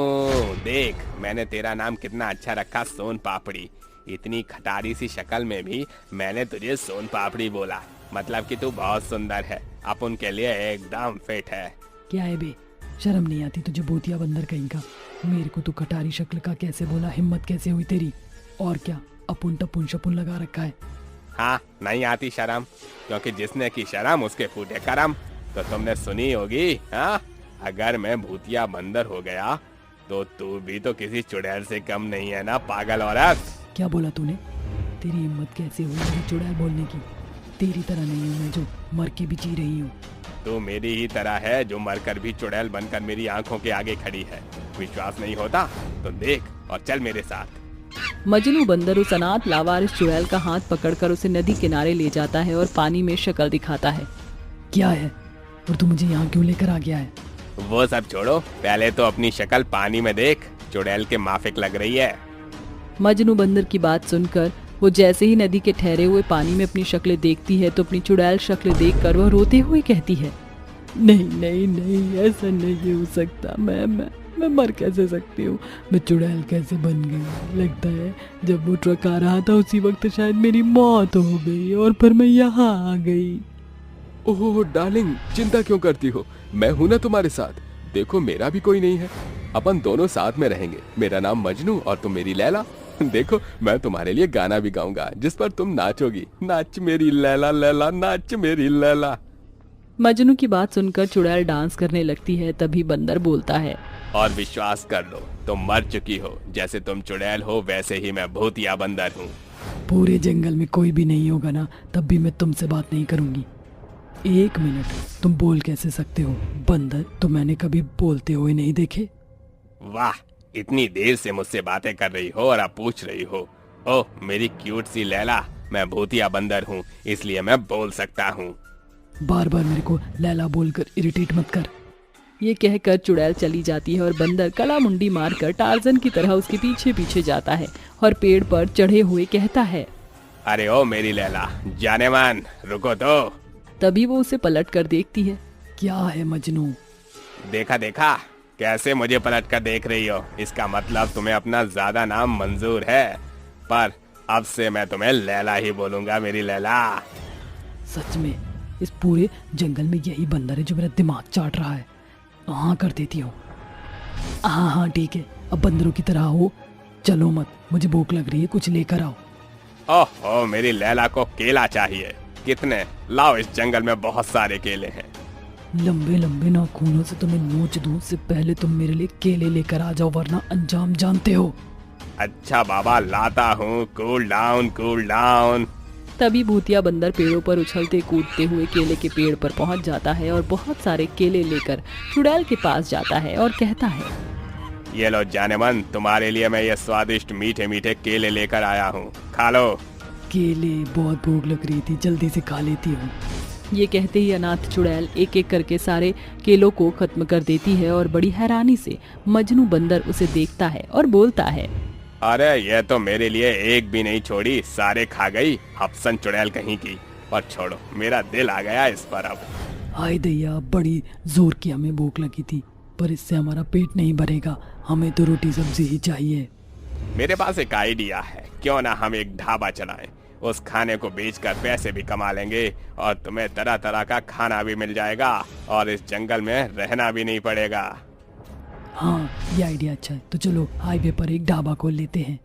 देख, मैंने तेरा नाम कितना अच्छा रखा, सोन पापड़ी। इतनी खटारी सी शक्ल में भी मैंने तुझे सोन पापड़ी बोला, मतलब कि तू बहुत सुंदर है, अब उनके लिए एकदम फिट है। क्या है बे, शर्म नहीं आती तुझे भूतिया बंदर कहीं का? मेरे को तू कटारी शक्ल का कैसे बोला? हिम्मत कैसे हुई तेरी? और क्या अपुन टपुन शपुन लगा रखा है? हाँ, नहीं आती शर्म, क्योंकि जिसने की शर्म उसके फूटे करम। तो तुमने सुनी होगी, हाँ, अगर मैं भूतिया बंदर हो गया तो तू भी तो किसी चुड़ैल से कम नहीं है ना, पागल औरत। क्या बोला तूने? तेरी हिम्मत कैसे हुई मुझे चुड़ैल बोलने की? तेरी तरह नहीं हूँ मैं जो मर के भी जी रही हूँ। तू मेरी ही तरह है जो मरकर भी चुड़ैल बनकर मेरी आंखों के आगे खड़ी है। विश्वास नहीं होता तो देख और चल मेरे साथ। मजनू बंदर उस अनाथ लावारिस चुड़ैल का हाथ पकड़कर उसे नदी किनारे ले जाता है और पानी में शक्ल दिखाता है। क्या है, और तू मुझे यहाँ क्यों लेकर आ गया है? वो सब छोड़ो, पहले तो अपनी शक्ल पानी में देख, चुड़ैल के माफिक लग रही है। मजनू बंदर की बात सुनकर वो जैसे ही नदी के ठहरे हुए पानी में अपनी शक्ल देखती है तो अपनी चुड़ैल शक्ल देखकर वह रोते हुए कहती है, नहीं नहीं नहीं, ऐसा नहीं हो सकता। मैं मर कैसे सकती हूँ? मैं चुड़ैल कैसे बन गई? लगता है जब वो ट्रक आ रहा था उसी वक्त शायद मेरी मौत हो गई और फिर मैं यहाँ आ गई। ओह डार्लिंग, चिंता क्यों करती हो? मैं हूं ना तुम्हारे साथ। देखो मेरा भी कोई नहीं है, अपन दोनों साथ में रहेंगे। मेरा नाम मजनू और तुम मेरी लैला। देखो मैं तुम्हारे लिए गाना भी गाऊंगा जिस पर तुम नाचोगी। नाच मेरी लैला लैला, नाच मेरी लैला। मजनू की बात सुनकर चुड़ैल डांस करने लगती है। तभी बंदर बोलता है, और विश्वास कर लो, तुम मर चुकी हो। जैसे तुम चुड़ैल हो वैसे ही मैं भूतिया बंदर हूँ। पूरे जंगल में कोई भी नहीं होगा ना, तब भी मैं तुमसे बात नहीं करूंगी। एक मिनट, तुम बोल कैसे सकते हो? बंदर तो मैंने कभी बोलते हुए नहीं देखे। वाह, इतनी देर से मुझसे बातें कर रही हो और अब पूछ रही हो। ओह मेरी क्यूट सी लैला, मैं भूतिया बंदर हूँ इसलिए मैं बोल सकता हूँ। बार बार मेरे को लैला बोलकर इरिटेट मत कर। ये कहकर चुड़ैल चली जाती है और बंदर कला मुंडी मारकर टार्जन की तरह उसके पीछे पीछे जाता है और पेड़ पर चढ़े हुए कहता है, अरे ओ मेरी लैला, जाने मन, रुको तो। तभी वो उसे पलट कर देखती है। क्या है मजनू? देखा देखा, कैसे मुझे पलट कर देख रही हो? इसका मतलब तुम्हें अपना ज्यादा नाम मंजूर है, पर अब से मैं तुम्हें लैला ही बोलूंगा, मेरी लैला। सच में इस पूरे जंगल में यही बंदर है जो मेरा दिमाग चाट रहा है। हाँ कर देती हूँ। हाँ हाँ ठीक है, अब बंदरों की तरह हो। चलो मत, मुझे भूख लग रही है, कुछ लेकर आओ। ओहो मेरी लैला को केला चाहिए। कितने? लाओ, इस जंगल में बहुत सारे केले हैं। लंबे लंबे नाखूनों से तुम्हें नोच दूं उससे पहले तुम मेरे लिए केले लेकर आ जाओ, वरना अंजाम जानते हो। अच्छा बाबा, लाता हूँ, कूल डाउन कूल डाउन। तभी भूतिया बंदर पेड़ों पर उछलते कूदते हुए केले के पेड़ पर पहुंच जाता है और बहुत सारे केले लेकर चुड़ैल के पास जाता है और कहता है, ये लो जाने मन, तुम्हारे लिए मैं ये स्वादिष्ट मीठे मीठे केले लेकर आया हूँ, खा लो। केले, बहुत भूख लग रही थी, जल्दी से खा लेती हूँ। ये कहते ही अनाथ चुड़ैल एक एक करके सारे केलों को खत्म कर देती है और बड़ी हैरानी से मजनू बंदर उसे देखता है और बोलता है, अरे ये तो मेरे लिए एक भी नहीं छोड़ी, सारे खा गई, अफसन चुड़ैल कहीं की। पर छोड़ो, मेरा दिल आ गया इस पर अब। हाय दैया, बड़ी जोर की हमें भूख लगी थी, पर इससे हमारा पेट नहीं भरेगा, हमें तो रोटी सब्जी ही चाहिए। मेरे पास एक आइडिया है, क्यों ना हम एक ढाबा चलाएं, उस खाने को बेचकर पैसे भी कमा लेंगे और तुम्हें तरह तरह का खाना भी मिल जाएगा और इस जंगल में रहना भी नहीं पड़ेगा। हाँ ये आइडिया अच्छा है, तो चलो हाईवे पर एक ढाबा खोल लेते हैं।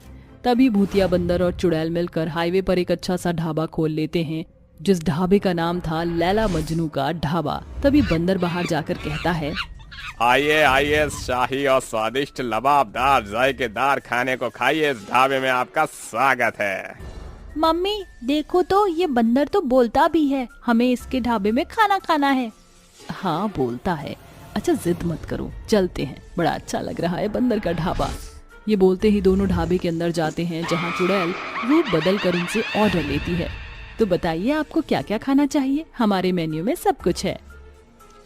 तभी भूतिया बंदर और चुड़ैल मिलकर हाईवे पर एक अच्छा सा ढाबा खोल लेते हैं, जिस ढाबे का नाम था लैला मजनू का ढाबा। तभी बंदर बाहर जाकर कहता है, आइए आइए, शाही और स्वादिष्ट लबाबदार जायकेदार खाने को खाइए, इस ढाबे में आपका स्वागत है। मम्मी देखो तो, ये बंदर तो बोलता भी है, हमें इसके ढाबे में खाना खाना है। हाँ बोलता है। अच्छा जिद मत करो, चलते हैं, बड़ा अच्छा लग रहा है बंदर का ढाबा। ये बोलते ही दोनों ढाबे के अंदर जाते हैं, जहाँ चुड़ैल रूप बदल कर उनसे ऑर्डर लेती है। तो बताइए आपको क्या क्या खाना चाहिए? हमारे मेन्यू में सब कुछ है।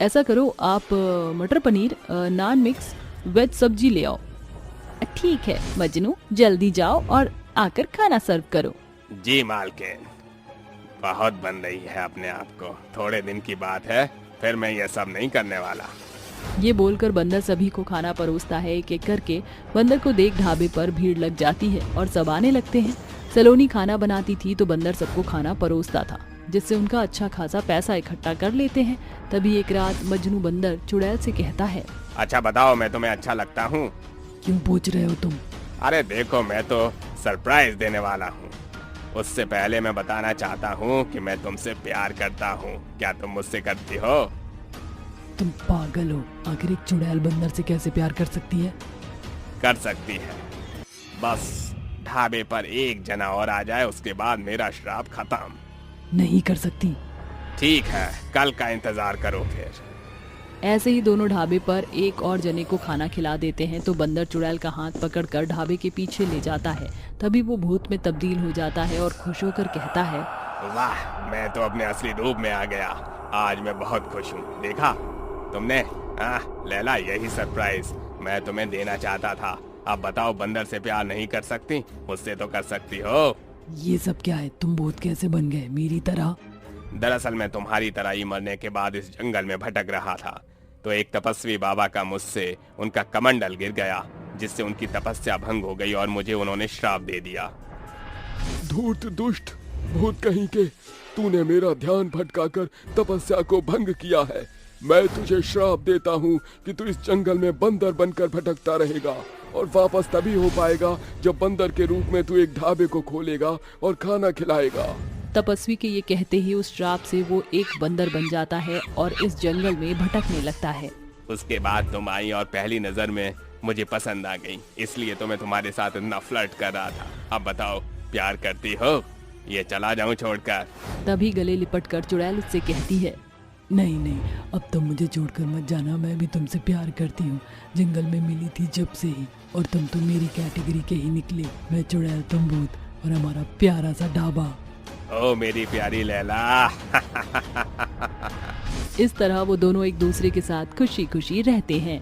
ऐसा करो, आप मटर पनीर, नान मिक्स, वेज सब्जी ले आओ। ठीक है मजनू, जल्दी जाओ और आकर खाना सर्व करो। जी मालकिन, बहुत बन रही है अपने आप को, थोड़े दिन की बात है, फिर मैं ये सब नहीं करने वाला। ये बोलकर बंदर सभी को खाना परोसता है। एक एक करके बंदर को देख ढाबे पर भीड़ लग जाती है और सब आने लगते हैं। सलोनी खाना बनाती थी तो बंदर सबको खाना परोसता था, जिससे उनका अच्छा खासा पैसा इकट्ठा कर लेते हैं। तभी एक रात मजनू बंदर चुड़ैल से कहता है, अच्छा बताओ, मैं तुम्हें अच्छा लगता हूँ? क्यों पूछ रहे हो तुम? अरे देखो, मैं तो सरप्राइज देने वाला हूँ। उससे पहले मैं बताना चाहता हूँ कि मैं तुमसे प्यार करता हूँ। क्या तुम मुझसे करती हो? तुम पागल हो, आखिर एक चुड़ैल बंदर से कैसे प्यार कर सकती है? कर सकती है। बस ढाबे पर एक जना और आ जाए, उसके बाद मेरा श्राप खत्म। नहीं कर सकती। ठीक है, कल का इंतजार करो फिर। ऐसे ही दोनों ढाबे पर एक और जने को खाना खिला देते हैं तो बंदर चुड़ैल का हाथ पकड़कर ढाबे के पीछे ले जाता है। तभी वो भूत में तब्दील हो जाता है और खुश होकर कहता है, वाह, मैं तो अपने असली रूप में आ गया। आज मैं बहुत खुश हूँ। देखा तुमने? लैला, यही सरप्राइज मैं तुम्हें देना चाहता था। अब बताओ, बंदर से प्यार नहीं कर सकती? मुझसे तो कर सकती हो। ये सब क्या है? तुम भूत कैसे बन गए मेरी तरह? दरअसल मैं तुम्हारी तरह ही मरने के बाद इस जंगल में भटक रहा था, तो एक तपस्वी बाबा का मुझसे उनका कमंडल गिर गया, जिससे उनकी तपस्या भंग हो गई और मुझे उन्होंने श्राप दे दिया। धूर्त दुष्ट भूत कहीं के, तूने मेरा ध्यान भटकाकर तपस्या को भंग किया है। मैं तुझे श्राप देता हूँ कि तू इस जंगल में बंदर बनकर भटकता रहेगा और वापस तभी हो पाएगा जब बंदर के रूप में तू एक ढाबे को खोलेगा और खाना खिलाएगा। तपस्वी के ये कहते ही उस श्राप से वो एक बंदर बन जाता है और इस जंगल में भटकने लगता है। उसके बाद तुम आई और पहली नजर में मुझे पसंद आ गई, इसलिए तो मैं तुम्हारे साथ इतना फ्लर्ट कर रहा था। अब बताओ, प्यार करती हो? ये चला जाऊं छोड़कर? तभी गले लिपट कर चुड़ैल उससे कहती है, नहीं नहीं, अब तुम मुझे छोड़कर मत जाना। मैं भी तुमसे प्यार करती हूँ, जंगल में मिली थी जब से ही, और तुम तो मेरी कैटेगरी के ही निकले। मैं चुड़ैल, तुम भूत, और हमारा प्यारा सा ढाबा। ओ मेरी प्यारी लैला। इस तरह वो दोनों एक दूसरे के साथ खुशी खुशी रहते हैं।